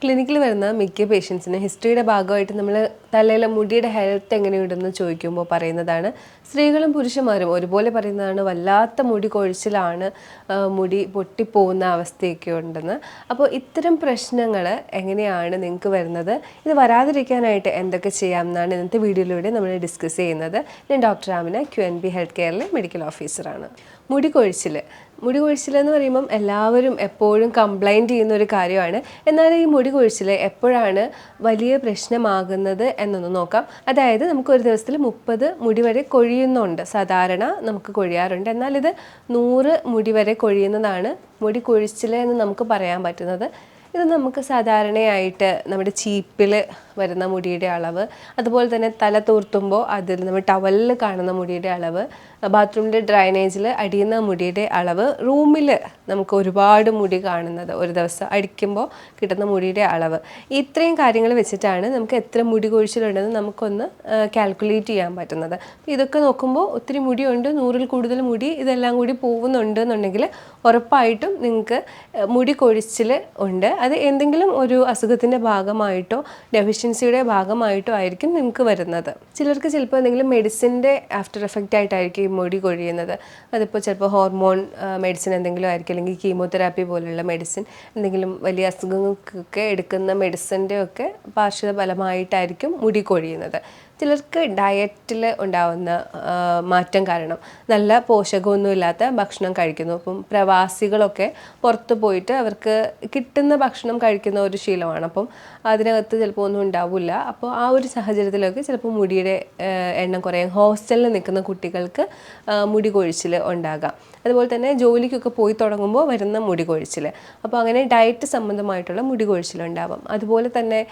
ക്ലിനിക്കിൽ വരുന്ന മിക്ക പേഷ്യൻസിന് ഹിസ്റ്ററിയുടെ ഭാഗമായിട്ട് നമ്മൾ തലയിലെ മുടിയുടെ ഹെൽത്ത് എങ്ങനെയുണ്ടെന്ന് ചോദിക്കുമ്പോൾ പറയുന്നതാണ്, സ്ത്രീകളും പുരുഷന്മാരും ഒരുപോലെ പറയുന്നതാണ്, വല്ലാത്ത മുടി കൊഴിച്ചിലാണ്, മുടി പൊട്ടിപ്പോകുന്ന അവസ്ഥയൊക്കെ ഉണ്ടെന്ന്. അപ്പോൾ ഇത്തരം പ്രശ്നങ്ങൾ എങ്ങനെയാണ് നിങ്ങൾക്ക് വരുന്നത്, ഇത് വരാതിരിക്കാനായിട്ട് എന്തൊക്കെ ചെയ്യാം എന്നാണ് ഇന്നത്തെ വീഡിയോയിലൂടെ നമ്മൾ ഡിസ്കസ് ചെയ്യുന്നത്. ഞാൻ ഡോക്ടർ ആമിന, QNB ഹെൽത്ത് കെയറിലെ മെഡിക്കൽ ഓഫീസറാണ്. മുടി കൊഴിച്ചിൽ എന്ന് പറയുമ്പം എല്ലാവരും എപ്പോഴും കംപ്ലൈൻറ്റ് ചെയ്യുന്ന ഒരു കാര്യമാണ്. എന്നാൽ ഈ മുടി കൊഴിച്ചിൽ എപ്പോഴാണ് വലിയ പ്രശ്നമാകുന്നത് എന്നൊന്ന് നോക്കാം. അതായത് നമുക്ക് ഒരു ദിവസത്തിൽ 30 മുടി വരെ കൊഴിയുന്നുണ്ട്, സാധാരണ നമുക്ക് കൊഴിയാറുണ്ട്. എന്നാൽ ഇത് 100 മുടി വരെ കൊഴിയുന്നതാണ് മുടി കൊഴിച്ചിൽ എന്ന് നമുക്ക് പറയാൻ പറ്റുന്നത്. ഇത് നമുക്ക് സാധാരണയായിട്ട് നമ്മുടെ ചീപ്പിൽ വരുന്ന മുടിയുടെ അളവ്, അതുപോലെ തന്നെ തല തൂർത്തുമ്പോൾ അതിൽ നമ്മൾ ടവലിൽ കാണുന്ന മുടിയുടെ അളവ്, ബാത്റൂമിൻ്റെ ഡ്രൈനേജിൽ അടിയുന്ന മുടിയുടെ അളവ്, റൂമിൽ നമുക്ക് ഒരുപാട് മുടി കാണുന്നത്, ഒരു ദിവസം അടിക്കുമ്പോൾ കിട്ടുന്ന മുടിയുടെ അളവ്, ഇത്രയും കാര്യങ്ങൾ വെച്ചിട്ടാണ് നമുക്ക് എത്ര മുടി കൊഴിച്ചിലുണ്ടെന്ന് നമുക്കൊന്ന് കാൽക്കുലേറ്റ് ചെയ്യാൻ പറ്റുന്നത്. ഇതൊക്കെ നോക്കുമ്പോൾ ഒത്തിരി മുടിയുണ്ട്, 100-ൽ കൂടുതൽ മുടി, ഇതെല്ലാം കൂടി പോകുന്നുണ്ട് എന്നുണ്ടെങ്കിൽ ഉറപ്പായിട്ടും നിങ്ങൾക്ക് മുടി കൊഴിച്ചിൽ ഉണ്ട്. അത് എന്തെങ്കിലും ഒരു അസുഖത്തിൻ്റെ ഭാഗമായിട്ടോ ഡെഫിഷ്യൻസിയുടെ ഭാഗമായിട്ടോ ആയിരിക്കും നിങ്ങൾക്ക് വരുന്നത്. ചിലർക്ക് ചിലപ്പോൾ എന്തെങ്കിലും മെഡിസിൻ്റെ ആഫ്റ്റർ എഫക്റ്റ് ആയിട്ടായിരിക്കും ഈ മുടി കൊഴിയുന്നത്. അതിപ്പോൾ ചിലപ്പോൾ ഹോർമോൺ മെഡിസിൻ എന്തെങ്കിലും ആയിരിക്കും, അല്ലെങ്കിൽ കീമോതെറാപ്പി പോലുള്ള മെഡിസിൻ, എന്തെങ്കിലും വലിയ അസുഖങ്ങൾക്കൊക്കെ എടുക്കുന്ന മെഡിസിൻ്റെ ഒക്കെ പാർശ്വ ഫലമായിട്ടായിരിക്കും മുടി കൊഴിയുന്നത്. ചിലർക്ക് ഡയറ്റിൽ ഉണ്ടാവുന്ന മാറ്റം കാരണം നല്ല പോഷകമൊന്നുമില്ലാത്ത ഭക്ഷണം കഴിക്കുന്നു. അപ്പം പ്രവാസികളൊക്കെ പുറത്ത് പോയിട്ട് അവർക്ക് കിട്ടുന്ന ഭക്ഷണം കഴിക്കുന്ന ഒരു ശീലമാണ്. അപ്പം അതിനകത്ത് ചിലപ്പോൾ ഒന്നും ഉണ്ടാവില്ല. അപ്പോൾ ആ ഒരു സാഹചര്യത്തിലൊക്കെ ചിലപ്പോൾ മുടിയുടെ എണ്ണം കുറയും. ഹോസ്റ്റലിൽ നിൽക്കുന്ന കുട്ടികൾക്ക് മുടി കൊഴിച്ചിൽ ഉണ്ടാകാം. അതുപോലെ തന്നെ ജോലിക്കൊക്കെ പോയി തുടങ്ങുമ്പോൾ വരുന്ന മുടി കൊഴിച്ചിൽ. അപ്പോൾ അങ്ങനെ ഡയറ്റ് സംബന്ധമായിട്ടുള്ള മുടി കൊഴിച്ചിലുണ്ടാവും. അതുപോലെ തന്നെ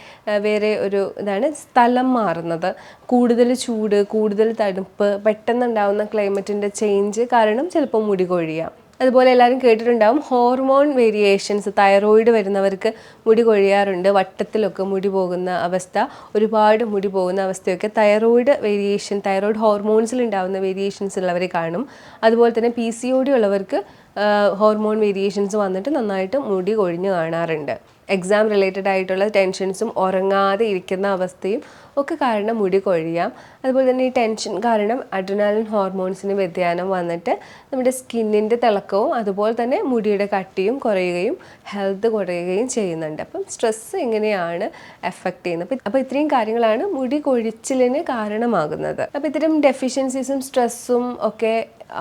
വേറെ ഒരു ഇതാണ് സ്ഥലം മാറുന്നത്. കൂടുതൽ ചൂട്, കൂടുതൽ തണുപ്പ്, പെട്ടെന്നുണ്ടാകുന്ന ക്ലൈമറ്റിൻ്റെ ചേഞ്ച് കാരണം ചിലപ്പോൾ മുടി കൊഴിയാം. അതുപോലെ എല്ലാവരും കേട്ടിട്ടുണ്ടാവും ഹോർമോൺ വേരിയേഷൻസ്, തൈറോയിഡ് വരുന്നവർക്ക് മുടി കൊഴിയാറുണ്ട്. വട്ടത്തിലൊക്കെ മുടി പോകുന്ന അവസ്ഥ, ഒരുപാട് മുടി പോകുന്ന അവസ്ഥയൊക്കെ തൈറോയിഡ് ഹോർമോൺസിൽ ഉണ്ടാകുന്ന വേരിയേഷൻസ് ഉള്ളവരെ കാണും. അതുപോലെ തന്നെ PCOD ഉള്ളവർക്ക് ഹോർമോൺ വേരിയേഷൻസ് വന്നിട്ട് നന്നായിട്ട് മുടി കൊഴിഞ്ഞു കാണാറുണ്ട്. എക്സാം റിലേറ്റഡ് ആയിട്ടുള്ള ടെൻഷൻസും ഉറങ്ങാതെ ഇരിക്കുന്ന അവസ്ഥയും ഒക്കെ കാരണം മുടി കൊഴിയാം. അതുപോലെ തന്നെ ഈ ടെൻഷൻ കാരണം അഡ്രിനാലിൻ ഹോർമോൺസിന് വ്യതിയാനം വന്നിട്ട് നമ്മുടെ സ്കിന്നിൻ്റെ തിളക്കവും അതുപോലെ തന്നെ മുടിയുടെ കട്ടിയും കുറയുകയും ഹെൽത്ത് കുറയുകയും ചെയ്യുന്നുണ്ട്. അപ്പം സ്ട്രെസ്സ് എങ്ങനെയാണ് എഫക്റ്റ് ചെയ്യുന്നത്? അപ്പോൾ ഇത്രയും കാര്യങ്ങളാണ് മുടി കൊഴിച്ചിലിന് കാരണമാകുന്നത്. അപ്പോൾ ഇത്തരം ഡെഫിഷ്യൻസീസും സ്ട്രെസ്സും ഒക്കെ,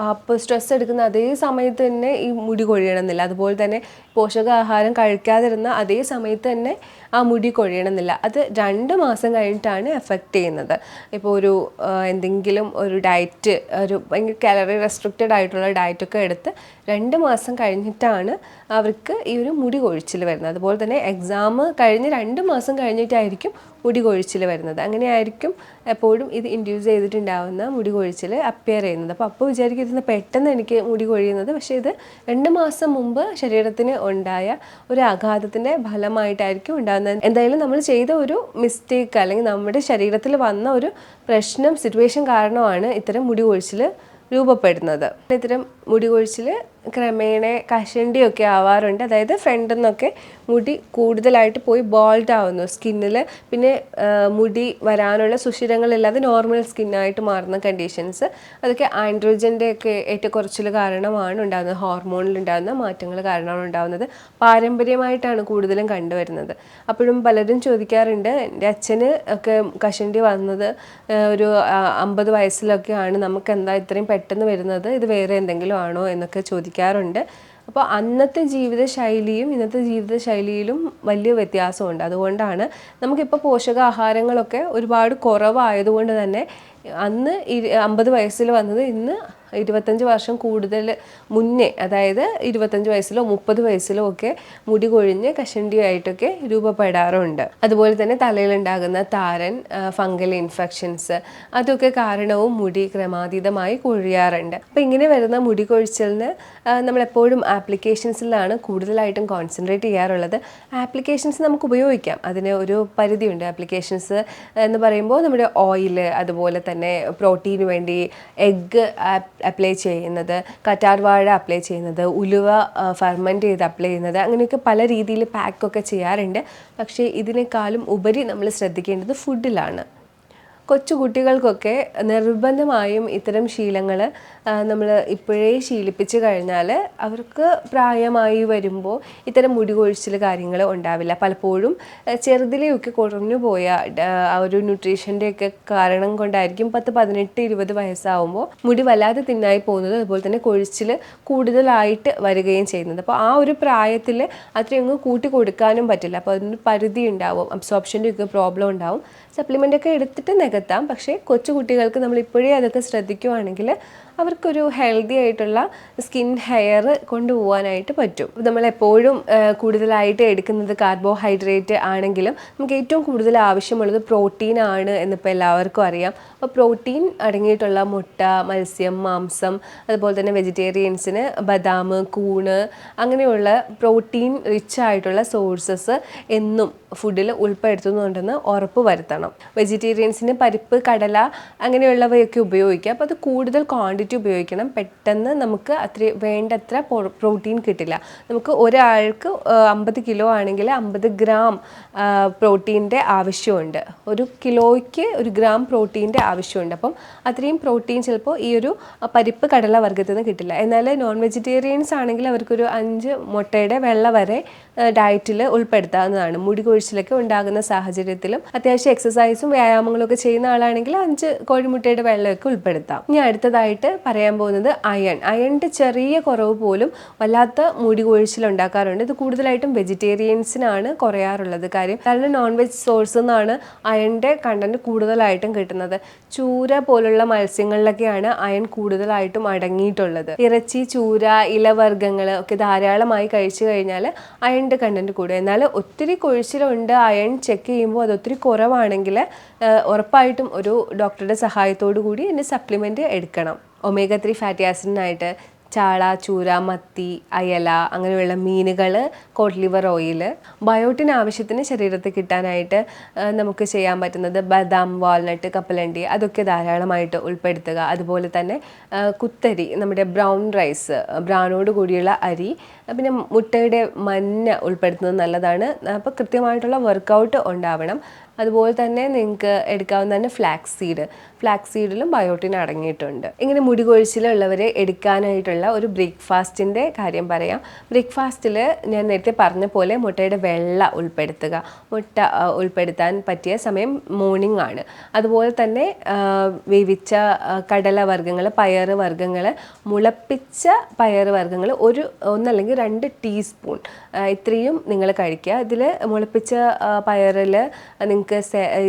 അപ്പോൾ സ്ട്രെസ് എടുക്കുന്ന അതേ സമയത്ത് തന്നെ ഈ മുടി കൊഴിയണമെന്നില്ല. അതുപോലെ തന്നെ പോഷകാഹാരം കഴിക്കാതിരുന്ന അതേ സമയത്ത് തന്നെ ആ മുടി കൊഴിയണമെന്നില്ല. അത് 2 മാസം കഴിഞ്ഞിട്ടാണ് എഫക്റ്റ് ചെയ്യുന്നത്. ഇപ്പോൾ ഒരു എന്തെങ്കിലും ഒരു ഡയറ്റ്, ഒരു ഭയങ്കര കാലറി റെസ്ട്രിക്റ്റഡ് ആയിട്ടുള്ള ഡയറ്റൊക്കെ എടുത്ത് 2 മാസം കഴിഞ്ഞിട്ടാണ് അവർക്ക് ഈ ഒരു മുടി കൊഴിച്ചിൽ വരുന്നത്. അതുപോലെ തന്നെ എക്സാം കഴിഞ്ഞ് 2 മാസം കഴിഞ്ഞിട്ടായിരിക്കും മുടി കൊഴിച്ചിൽ വരുന്നത്. അങ്ങനെയായിരിക്കും എപ്പോഴും ഇത് ഇൻഡ്യൂസ് ചെയ്തിട്ടുണ്ടാവുന്ന മുടി കൊഴിച്ചിൽ അപ്പിയർ ചെയ്യുന്നത്. അപ്പോൾ വിചാരിക്കുന്നത് പെട്ടെന്ന് എനിക്ക് മുടി കൊഴിയുന്നത്, പക്ഷേ ഇത് 2 മാസം മുമ്പ് ശരീരത്തിന് ഉണ്ടായ ഒരു ആഘാതത്തിൻ്റെ ഫലമായിട്ടായിരിക്കും ഉണ്ടാകുന്നത്. എന്തായാലും നമ്മൾ ചെയ്ത ഒരു മിസ്റ്റേക്ക്, അല്ലെങ്കിൽ നമ്മുടെ ശരീരത്തിൽ വന്ന ഒരു പ്രശ്നം, സിറ്റുവേഷൻ കാരണമാണ് ഇത്തരം മുടി കൊഴിച്ചിൽ രൂപപ്പെടുന്നത്. ഇത്തരം മുടി കൊഴിച്ചിൽ ക്രമേണ കഷണ്ടിയൊക്കെ ആവാറുണ്ട്. അതായത് ഫ്രണ്ടിൽ നിന്നൊക്കെ മുടി കൂടുതലായിട്ട് പോയി ബോൾഡ് ആവുന്നു സ്കിന്നിൽ. പിന്നെ മുടി വരാനുള്ള സുഷിരങ്ങളില്ലാതെ നോർമൽ സ്കിന്നായിട്ട് മാറുന്ന കണ്ടീഷൻസ്, അതൊക്കെ ആൻഡ്രോജൻ്റെ ഒക്കെ ഏറ്റക്കുറച്ചിൽ കാരണമാണ് ഉണ്ടാകുന്നത്. ഹോർമോണിലുണ്ടാകുന്ന മാറ്റങ്ങൾ കാരണമാണ് ഉണ്ടാകുന്നത്. പാരമ്പര്യമായിട്ടാണ് കൂടുതലും കണ്ടുവരുന്നത്. അപ്പോഴും പലരും ചോദിക്കാറുണ്ട്, എൻ്റെ അച്ഛന് ഒക്കെ കഷണ്ടി വന്നത് ഒരു 50 വയസ്സിലൊക്കെയാണ്, നമുക്ക് എന്താ ഇത്രയും പെട്ടെന്ന് വരുന്നത്, ഇത് വേറെ എന്തെങ്കിലും ആണോ എന്നൊക്കെ ചോദിക്കാറുണ്ട്. അപ്പോൾ അന്നത്തെ ജീവിതശൈലിയും ഇന്നത്തെ ജീവിതശൈലിയിലും വലിയ വ്യത്യാസമുണ്ട്. അതുകൊണ്ടാണ് നമുക്കിപ്പോൾ പോഷകാഹാരങ്ങളൊക്കെ ഒരുപാട് കുറവായതുകൊണ്ട് തന്നെ അന്ന് 50 വയസ്സിൽ വന്നത് ഇന്ന് 25 വർഷം കൂടുതൽ മുന്നേ, അതായത് 25 വയസ്സിലോ 30 വയസ്സിലോ ഒക്കെ മുടി കൊഴിഞ്ഞ് കഷണ്ടിയായിട്ടൊക്കെ രൂപപ്പെടാറുണ്ട്. അതുപോലെ തന്നെ തലയിലുണ്ടാകുന്ന താരൻ, ഫംഗൽ ഇൻഫെക്ഷൻസ്, അതൊക്കെ കാരണവും മുടി ക്രമാതീതമായി കൊഴിയാറുണ്ട്. അപ്പോൾ ഇങ്ങനെ വരുന്ന മുടി കൊഴിച്ചിലിന് നമ്മളെപ്പോഴും ആപ്ലിക്കേഷൻസിലാണ് കൂടുതലായിട്ടും കോൺസെൻട്രേറ്റ് ചെയ്യാറുള്ളത്. ആപ്ലിക്കേഷൻസ് നമുക്ക് ഉപയോഗിക്കാം, അതിന് ഒരു പരിധിയുണ്ട്. ആപ്ലിക്കേഷൻസ് എന്ന് പറയുമ്പോൾ നമ്മുടെ ഓയിൽ, അതുപോലെ തന്നെ പ്രോട്ടീന് വേണ്ടി എഗ്ഗ് അപ്ലൈ ചെയ്യുന്നത്, കറ്റാർ വാഴ അപ്ലൈ ചെയ്യുന്നത്, ഉലുവ ഫെർമെൻറ്റ് ചെയ്ത് അപ്ലൈ ചെയ്യുന്നത്, അങ്ങനെയൊക്കെ പല രീതിയിൽ പാക്കൊക്കെ ചെയ്യാറുണ്ട്. പക്ഷേ ഇതിനേക്കാളും ഉപരി നമ്മൾ ശ്രദ്ധിക്കേണ്ടത് ഫുഡിലാണ്. കൊച്ചു കുട്ടികൾക്കൊക്കെ നിർബന്ധമായും ഇത്തരം ശീലങ്ങൾ നമ്മൾ ഇപ്പോഴേ ശീലിപ്പിച്ച് കഴിഞ്ഞാൽ അവർക്ക് പ്രായമായി വരുമ്പോൾ ഇത്തരം മുടി കൊഴിച്ചിൽ കാര്യങ്ങൾ ഉണ്ടാവില്ല. പലപ്പോഴും ചെറുതിലെയൊക്കെ കുറഞ്ഞു പോയ ആ ഒരു ന്യൂട്രീഷൻ്റെയൊക്കെ കാരണം കൊണ്ടായിരിക്കും 10, 18, 20 വയസ്സാവുമ്പോൾ മുടി വല്ലാതെ തിന്നായി പോകുന്നത്, അതുപോലെ തന്നെ കൊഴിച്ചിൽ കൂടുതലായിട്ട് വരികയും ചെയ്യുന്നത്. അപ്പോൾ ആ ഒരു പ്രായത്തിൽ അത്രയൊന്നും കൂട്ടി കൊടുക്കാനും പറ്റില്ല. അപ്പോൾ അതിന് പരിധി ഉണ്ടാവും, അബ്സോർപ്ഷൻ്റെ ഒക്കെ പ്രോബ്ലം ഉണ്ടാവും. സപ്ലിമെൻ്റൊക്കെ എടുത്തിട്ട് നികത്താം. പക്ഷേ കൊച്ചു കുട്ടികൾക്ക് നമ്മൾ ഇപ്പോഴേ അതൊക്കെ ശ്രദ്ധിക്കുകയാണെങ്കിൽ അവർക്കൊരു ഹെൽത്തി ആയിട്ടുള്ള സ്കിൻ ഹെയർ കൊണ്ടുപോകാനായിട്ട് പറ്റും. നമ്മളെപ്പോഴും കൂടുതലായിട്ട് എടുക്കുന്നത് കാർബോഹൈഡ്രേറ്റ് ആണെങ്കിലും നമുക്ക് ഏറ്റവും കൂടുതൽ ആവശ്യമുള്ളത് പ്രോട്ടീൻ ആണ് എന്നിപ്പോൾ എല്ലാവർക്കും അറിയാം. അപ്പോൾ പ്രോട്ടീൻ അടങ്ങിയിട്ടുള്ള മുട്ട, മത്സ്യം, മാംസം, അതുപോലെ തന്നെ വെജിറ്റേറിയൻസിന് ബദാം, കൂണ്, അങ്ങനെയുള്ള പ്രോട്ടീൻ റിച്ച് ആയിട്ടുള്ള സോഴ്സസ് എന്നും ഫുഡിൽ ഉൾപ്പെടുത്തുന്നുണ്ടെന്ന് ഉറപ്പ് വരുത്തണം. വെജിറ്റേറിയൻസിന് പരിപ്പ്, കടല അങ്ങനെയുള്ളവയൊക്കെ ഉപയോഗിക്കാം. അപ്പോൾ അത് കൂടുതൽ ക്വാണ്ടിറ്റി ഉപയോഗിക്കണം. പെട്ടെന്ന് നമുക്ക് വേണ്ടത്ര പ്രോട്ടീൻ കിട്ടില്ല. നമുക്ക് ഒരാൾക്ക് 50 കിലോ ആണെങ്കിൽ 50 ഗ്രാം പ്രോട്ടീൻ്റെ ആവശ്യമുണ്ട്. 1 കിലോയ്ക്ക് 1 ഗ്രാം പ്രോട്ടീൻ്റെ ആവശ്യമുണ്ട്. അപ്പം അത്രയും പ്രോട്ടീൻ ചിലപ്പോൾ ഈ ഒരു പരിപ്പ്, കടല വർഗ്ഗത്തിൽ നിന്ന് കിട്ടില്ല. എന്നാൽ നോൺ വെജിറ്റേറിയൻസ് ആണെങ്കിൽ അവർക്കൊരു 5 മുട്ടയുടെ വെള്ള വരെ ഡയറ്റിൽ ഉൾപ്പെടുത്താവുന്നതാണ്. മുടി കൊഴിച്ചിലൊക്കെ ഉണ്ടാകുന്ന സാഹചര്യത്തിലും അത്യാവശ്യം എക്സസൈസും വ്യായാമങ്ങളും ഒക്കെ ചെയ്യുന്ന ആളാണെങ്കിൽ 5 കോഴിമുട്ടയുടെ വെള്ളമൊക്കെ ഉൾപ്പെടുത്താം. ഇനി അടുത്തതായിട്ട് പറയാൻ പോകുന്നത് അയണിൻ്റെ ചെറിയ കുറവ് പോലും വല്ലാത്ത മുടി കൊഴിച്ചിൽ ഉണ്ടാക്കാറുണ്ട്. ഇത് കൂടുതലായിട്ടും വെജിറ്റേറിയൻസിനാണ് കുറയാറുള്ളത്. കാരണം നോൺ വെജ് സോഴ്സിൽ നിന്നാണ് അയണിൻ്റെ കണ്ടന്റ് കൂടുതലായിട്ടും കിട്ടുന്നത്. ചൂര പോലുള്ള മത്സ്യങ്ങളിലൊക്കെയാണ് അയൺ കൂടുതലായിട്ടും അടങ്ങിയിട്ടുള്ളത്. ഇറച്ചി, ചൂര, ഇലവർഗ്ഗങ്ങൾ ഒക്കെ ധാരാളമായി കഴിച്ചു കഴിഞ്ഞാൽ അയണിൻ്റെ കണ്ടന്റ് കൂടും. എന്നാൽ ഒത്തിരി കൊഴിച്ചിലുണ്ട്, അയൺ ചെക്ക് ചെയ്യുമ്പോൾ അത് ഒത്തിരി കുറവാണെങ്കിൽ ഉറപ്പായിട്ടും ഒരു ഡോക്ടറുടെ സഹായത്തോടു കൂടി ഇതിൻ്റെ സപ്ലിമെൻറ്റ് എടുക്കണം. ഒമേഗ 3 ഫാറ്റി ആസിഡിനായിട്ട് ചാള, ചൂര, മത്തി, അയല അങ്ങനെയുള്ള മീനുകൾ, കോഡ് ലിവർ ഓയിൽ. ബയോട്ടിൻ ആവശ്യത്തിന് ശരീരത്തിൽ കിട്ടാനായിട്ട് നമുക്ക് ചെയ്യാൻ പറ്റുന്നത് ബദാം, വാൾനട്ട്, കപ്പലണ്ടി അതൊക്കെ ധാരാളമായിട്ട് ഉൾപ്പെടുത്തുക. അതുപോലെ തന്നെ കുത്തരി, നമ്മുടെ ബ്രൗൺ റൈസ്, ബ്രൗണോട് കൂടിയുള്ള അരി, പിന്നെ മുട്ടയുടെ മഞ്ഞ ഉൾപ്പെടുത്തുന്നത് നല്ലതാണ്. അപ്പോൾ കൃത്യമായിട്ടുള്ള വർക്കൗട്ട് ഉണ്ടാവണം. അതുപോലെ തന്നെ നിങ്ങൾക്ക് എടുക്കാവുന്നതാണ് ഫ്ലാക്സ് സീഡിലും ബയോട്ടിൻ അടങ്ങിയിട്ടുണ്ട്. ഇങ്ങനെ മുടി കൊഴിച്ചിലുള്ളവരെ എടുക്കാനായിട്ടുള്ള ഒരു ബ്രേക്ക്ഫാസ്റ്റിൻ്റെ കാര്യം പറയാം. ബ്രേക്ക്ഫാസ്റ്റിൽ ഞാൻ നേരത്തെ പറഞ്ഞ പോലെ മുട്ടയുടെ വെള്ള ഉൾപ്പെടുത്തുക. മുട്ട ഉൾപ്പെടുത്താൻ പറ്റിയ സമയം മോർണിംഗ് ആണ്. അതുപോലെ തന്നെ വേവിച്ച കടല വർഗ്ഗങ്ങൾ, പയറ് വർഗ്ഗങ്ങൾ, മുളപ്പിച്ച പയറ് വർഗ്ഗങ്ങൾ ഒന്നല്ലെങ്കിൽ 2 ടീസ്പൂൺ ഇത്രയും നിങ്ങൾ കഴിക്കുക. ഇതിൽ മുളപ്പിച്ച പയറിൽ നിങ്ങൾക്ക്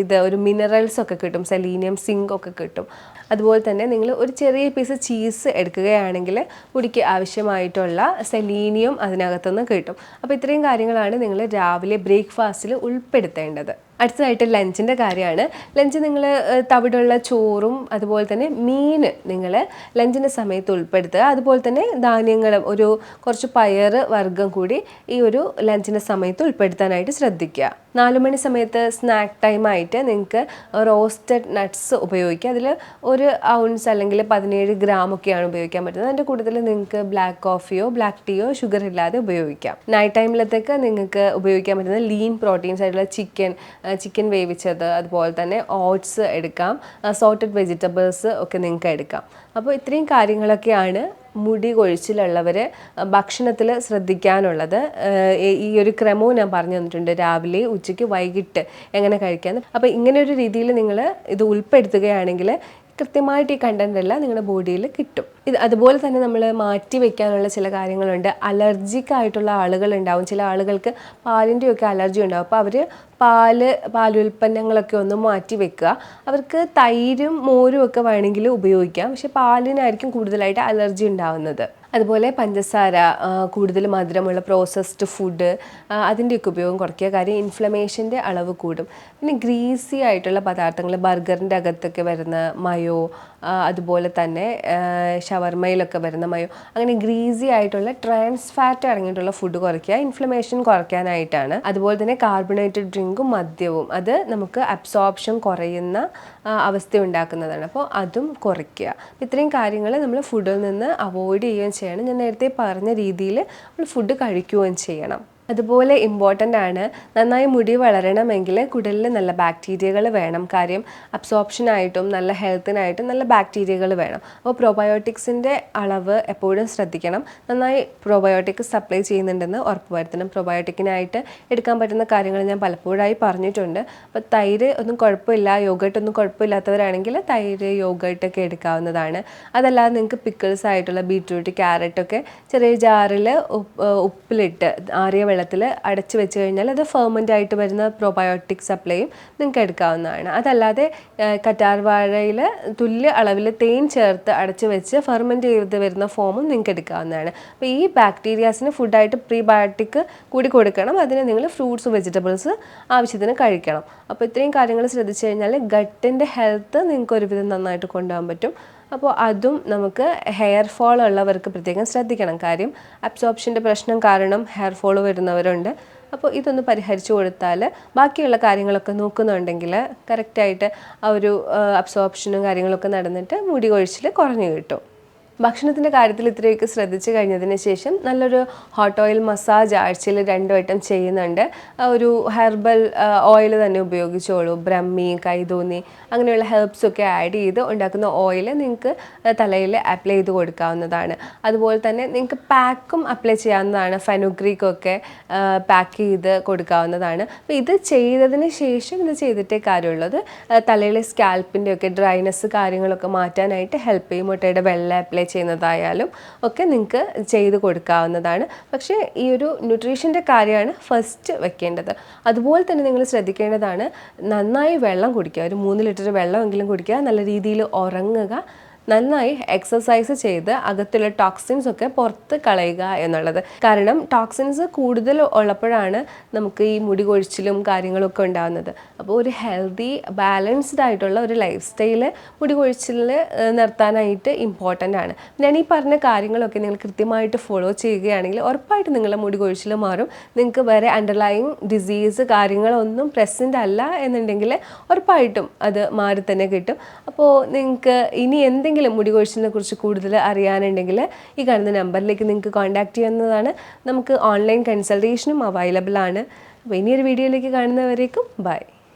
ഇത് ഒരു മിനറൽസ് ഒക്കെ കിട്ടും, സെലീനിയം, സിങ്ക് ഒക്കെ കിട്ടും. അതുപോലെ തന്നെ നിങ്ങൾ ഒരു ചെറിയ പീസ് ചീസ് എടുക്കുകയാണെങ്കിൽ മുടിക്ക് ആവശ്യമായിട്ടുള്ള സെലീനിയം അതിനകത്തുനിന്ന് കിട്ടും. അപ്പോൾ ഇത്രയും കാര്യങ്ങളാണ് നിങ്ങൾ രാവിലെ ബ്രേക്ക്ഫാസ്റ്റിൽ ഉൾപ്പെടുത്തേണ്ടത്. അടുത്തതായിട്ട് ലഞ്ചിൻ്റെ കാര്യമാണ്. ലഞ്ച് നിങ്ങൾ തവിടുള്ള ചോറും അതുപോലെ തന്നെ മീൻ നിങ്ങൾ ലഞ്ചിൻ്റെ സമയത്ത് ഉൾപ്പെടുത്തുക. അതുപോലെ തന്നെ ധാന്യങ്ങളും കുറച്ച് പയർ വർഗ്ഗം കൂടി ഈ ഒരു ലഞ്ചിൻ്റെ സമയത്ത് ഉൾപ്പെടുത്താനായിട്ട് ശ്രദ്ധിക്കുക. 4 മണി സമയത്ത് സ്നാക്ക് ടൈമായിട്ട് നിങ്ങൾക്ക് റോസ്റ്റഡ് നട്ട്സ് ഉപയോഗിക്കുക. അതിൽ 1 ഔൺസ് അല്ലെങ്കിൽ 17 ഗ്രാമൊക്കെയാണ് ഉപയോഗിക്കാൻ പറ്റുന്നത്. അതിൻ്റെ കൂടുതൽ നിങ്ങൾക്ക് ബ്ലാക്ക് കോഫിയോ ബ്ലാക്ക് ടീയോ ഷുഗർ ഇല്ലാതെ ഉപയോഗിക്കാം. നൈറ്റ് ടൈമിലത്തേക്ക് നിങ്ങൾക്ക് ഉപയോഗിക്കാൻ പറ്റുന്ന ലീൻ പ്രോട്ടീൻസ് ആയിട്ടുള്ള ചിക്കൻ വേവിച്ചത്, അതുപോലെ തന്നെ ഓട്സ് എടുക്കാം, സോർട്ടഡ് വെജിറ്റബിൾസ് ഒക്കെ നിങ്ങൾക്ക് എടുക്കാം. അപ്പോൾ ഇത്രയും കാര്യങ്ങളൊക്കെയാണ് മുടി കൊഴിച്ചിലുള്ളവർ ഭക്ഷണത്തിൽ ശ്രദ്ധിക്കാനുള്ളത്. ഈ ഒരു ക്രമവും ഞാൻ പറഞ്ഞു തന്നിട്ടുണ്ട്, രാവിലെ, ഉച്ചയ്ക്ക്, വൈകിട്ട് എങ്ങനെ കഴിക്കാമെന്ന്. അപ്പോൾ ഇങ്ങനെ ഒരു രീതിയിൽ നിങ്ങൾ ഇത് ഉൾപ്പെടുത്തുകയാണെങ്കിൽ കൃത്യമായിട്ട് ഈ കണ്ടന്റ് എല്ലാം നിങ്ങളുടെ ബോഡിയിൽ കിട്ടും. അതുപോലെ തന്നെ നമ്മൾ മാറ്റി വെക്കാനുള്ള ചില കാര്യങ്ങളുണ്ട്. അലർജിക് ആയിട്ടുള്ള ആളുകളുണ്ടാവും. ചില ആളുകൾക്ക് പാലിൻ്റെയൊക്കെ അലർജി ഉണ്ടാവും. അപ്പോൾ അവർ പാലുൽപ്പന്നങ്ങളൊക്കെ ഒന്ന് മാറ്റി വെക്കുക. അവർക്ക് തൈരും മോരും ഒക്കെ വേണമെങ്കിൽ ഉപയോഗിക്കാം. പക്ഷെ പാലിനായിരിക്കും കൂടുതലായിട്ട് അലർജി ഉണ്ടാവുന്നത്. അതുപോലെ പഞ്ചസാര, കൂടുതൽ മധുരമുള്ള പ്രോസസ്ഡ് ഫുഡ് അതിൻ്റെയൊക്കെ ഉപയോഗം കുറയ്ക്കുക. കാര്യം ഇൻഫ്ലമേഷൻ്റെ അളവ് കൂടും. പിന്നെ ഗ്രീസി ആയിട്ടുള്ള പദാർത്ഥങ്ങൾ, ബർഗറിൻ്റെ അകത്തൊക്കെ വരുന്ന മയോ, അതുപോലെ തന്നെ ഷവർമയിലൊക്കെ വരുന്ന മയോ, അങ്ങനെ ഗ്രീസി ആയിട്ടുള്ള ട്രാൻസ് ഫാറ്റ് അടങ്ങിയിട്ടുള്ള ഫുഡ് കുറയ്ക്കുക, ഇൻഫ്ലമേഷൻ കുറയ്ക്കാനായിട്ടാണ്. അതുപോലെ തന്നെ കാർബണേറ്റഡ് ഡ്രിങ്കും മദ്യവും അത് നമുക്ക് അബ്സോർപ്ഷൻ കുറയുന്ന അവസ്ഥ ഉണ്ടാക്കുന്നതാണ്. അപ്പോൾ അതും കുറയ്ക്കുക. ഇത്രയും കാര്യങ്ങൾ നമ്മൾ ഫുഡിൽ നിന്ന് അവോയ്ഡ് ചെയ്യുകയും ചെയ്യണം. ഞാൻ നേരത്തെ പറഞ്ഞ രീതിയിൽ നമ്മൾ ഫുഡ് കഴിക്കുകയും ചെയ്യണം. അതുപോലെ ഇമ്പോർട്ടൻ്റ് ആണ്, നന്നായി മുടി വളരണമെങ്കിൽ കുടലിൽ നല്ല ബാക്ടീരിയകൾ വേണം. കാര്യം അബ്സോർപ്ഷനായിട്ടും നല്ല ഹെൽത്തിനായിട്ടും നല്ല ബാക്ടീരിയകൾ വേണം. അപ്പോൾ പ്രോബയോട്ടിക്സിൻ്റെ അളവ് എപ്പോഴും ശ്രദ്ധിക്കണം. നന്നായി പ്രോബയോട്ടിക് സപ്ലൈ ചെയ്യുന്നുണ്ടെന്ന് ഉറപ്പുവരുത്തണം. പ്രോബയോട്ടിക്കിനായിട്ട് എടുക്കാൻ പറ്റുന്ന കാര്യങ്ങൾ ഞാൻ പലപ്പോഴായി പറഞ്ഞിട്ടുണ്ട്. അപ്പോൾ തൈര് ഒന്നും കുഴപ്പമില്ല, യോഗട്ട് ഒന്നും കുഴപ്പമില്ലാത്തവരാണെങ്കിൽ തൈര് യോഗട്ടൊക്കെ എടുക്കാവുന്നതാണ്. അതല്ലാതെ നിങ്ങൾക്ക് പിക്കിൾസ് ആയിട്ടുള്ള ബീറ്റ്റൂട്ട്, ക്യാരറ്റൊക്കെ ചെറിയ ജാറിൽ ഉപ്പിലിട്ട് ആറിയ വെള്ളത്തിൽ അടച്ചു വെച്ച് കഴിഞ്ഞാൽ അത് ഫെർമെൻ്റ് ആയിട്ട് വരുന്ന പ്രോബയോട്ടിക് സപ്ലൈയും നിങ്ങൾക്ക് എടുക്കാവുന്നതാണ്. അതല്ലാതെ കറ്റാർവാഴയിൽ തുല്യ അളവിൽ തേൻ ചേർത്ത് അടച്ചു വെച്ച് ഫെർമെൻ്റ് ചെയ്ത് വരുന്ന ഫോമും നിങ്ങൾക്ക് എടുക്കാവുന്നതാണ്. അപ്പോൾ ഈ ബാക്ടീരിയാസിന് ഫുഡായിട്ട് പ്രീബയോട്ടിക് കൂടി കൊടുക്കണം. അതിന് നിങ്ങൾ ഫ്രൂട്ട്സ്, വെജിറ്റബിൾസ് ആവശ്യത്തിന് കഴിക്കണം. അപ്പോൾ ഇത്രയും കാര്യങ്ങൾ ശ്രദ്ധിച്ചു കഴിഞ്ഞാൽ ഗട്ടിൻ്റെ ഹെൽത്ത് നിങ്ങൾക്ക് ഒരുവിധം നന്നായിട്ട് കൊണ്ടുപോകാൻ പറ്റും. അപ്പോൾ അതും നമുക്ക് ഹെയർ ഫോൾ ഉള്ളവർക്ക് പ്രത്യേകം ശ്രദ്ധിക്കണം. കാര്യം അബ്സോർപ്ഷൻ്റെ പ്രശ്നം കാരണം ഹെയർ ഫോൾ വരുന്നവരുണ്ട്. അപ്പോൾ ഇതൊന്ന് പരിഹരിച്ചു കൊടുത്താൽ ബാക്കിയുള്ള കാര്യങ്ങളൊക്കെ നോക്കുന്നുണ്ടെങ്കിൽ കറക്റ്റായിട്ട് ആ ഒരു അബ്സോർപ്ഷനും കാര്യങ്ങളൊക്കെ നടന്നിട്ട് മുടി കൊഴിച്ചിൽ കുറഞ്ഞു കിട്ടും. ഭക്ഷണത്തിൻ്റെ കാര്യത്തിൽ ഇത്രയൊക്കെ ശ്രദ്ധിച്ചു കഴിഞ്ഞതിന് ശേഷം നല്ലൊരു ഹോട്ട് ഓയിൽ മസാജ് ആഴ്ചയിൽ 2 വട്ടം ചെയ്യുന്നുണ്ട്. ഒരു ഹെർബൽ ഓയിൽ തന്നെ ഉപയോഗിച്ചോളൂ. ബ്രഹ്മി, കൈതോന്നി അങ്ങനെയുള്ള ഹെർബ്സൊക്കെ ആഡ് ചെയ്ത് ഉണ്ടാക്കുന്ന ഓയിൽ നിങ്ങൾക്ക് തലയിൽ അപ്ലൈ ചെയ്ത് കൊടുക്കാവുന്നതാണ്. അതുപോലെ തന്നെ നിങ്ങൾക്ക് പാക്കും അപ്ലൈ ചെയ്യാവുന്നതാണ്. ഫെനുഗ്രീക്കൊക്കെ പാക്ക് ചെയ്ത് കൊടുക്കാവുന്നതാണ്. അപ്പോൾ ഇത് ചെയ്തതിന് ശേഷം ഇത് ചെയ്തിട്ടേ കാര്യമുള്ളത്. തലയിലെ സ്കാൽപ്പിൻ്റെയൊക്കെ ഡ്രൈനെസ് കാര്യങ്ങളൊക്കെ മാറ്റാനായിട്ട് ഹെൽപ്പ് ചെയ്യും. മുട്ടയുടെ വെള്ള അപ്ലൈ ചെയ്യുന്നതായാലും ഒക്കെ നിങ്ങൾക്ക് ചെയ്ത് കൊടുക്കാവുന്നതാണ്. പക്ഷേ ഈ ഒരു ന്യൂട്രീഷൻ്റെ കാര്യമാണ് ഫസ്റ്റ് വെക്കേണ്ടത്. അതുപോലെ തന്നെ നിങ്ങൾ ശ്രദ്ധിക്കേണ്ടതാണ്, നന്നായി വെള്ളം കുടിക്കുക. ഒരു 3 ലിറ്റർ വെള്ളമെങ്കിലും കുടിക്കുക. നല്ല രീതിയിൽ ഉറങ്ങുക. നന്നായി എക്സസൈസ് ചെയ്ത് അകത്തുള്ള ടോക്സിൻസ് ഒക്കെ പുറത്ത് കളയുക എന്നുള്ളത്. കാരണം ടോക്സിൻസ് കൂടുതൽ ഉള്ളപ്പോഴാണ് നമുക്ക് ഈ മുടി കൊഴിച്ചിലും കാര്യങ്ങളൊക്കെ ഉണ്ടാകുന്നത്. അപ്പോൾ ഒരു ഹെൽത്തി ബാലൻസ്ഡ് ആയിട്ടുള്ള ഒരു ലൈഫ് സ്റ്റൈല് മുടി കൊഴിച്ചിൽ നിർത്താനായിട്ട് ഇമ്പോർട്ടൻ്റ് ആണ്. ഞാൻ ഈ പറഞ്ഞ കാര്യങ്ങളൊക്കെ നിങ്ങൾ കൃത്യമായിട്ട് ഫോളോ ചെയ്യുകയാണെങ്കിൽ ഉറപ്പായിട്ട് നിങ്ങളുടെ മുടി കൊഴിച്ചിൽ മാറും. നിങ്ങൾക്ക് വേറെ അണ്ടർലൈങ് ഡിസീസ് കാര്യങ്ങളൊന്നും പ്രസൻ്റ് അല്ല എന്നുണ്ടെങ്കിൽ ഉറപ്പായിട്ടും അത് മാറി തന്നെ കിട്ടും. അപ്പോൾ നിങ്ങൾക്ക് ഇനി എന്തെങ്കിലും മുടി കൊഴിച്ചിലിനെ കുറിച്ച് കൂടുതൽ അറിയാനുണ്ടെങ്കിൽ ഈ കാണുന്ന നമ്പറിലേക്ക് നിങ്ങൾക്ക് കോൺടാക്ട് ചെയ്യുന്നതാണ്. നമുക്ക് ഓൺലൈൻ കൺസൾട്ടേഷനും അവൈലബിൾ ആണ്. അപ്പോൾ ഇനിയൊരു വീഡിയോയിലേക്ക് കാണുന്നവരേക്കും ബൈ.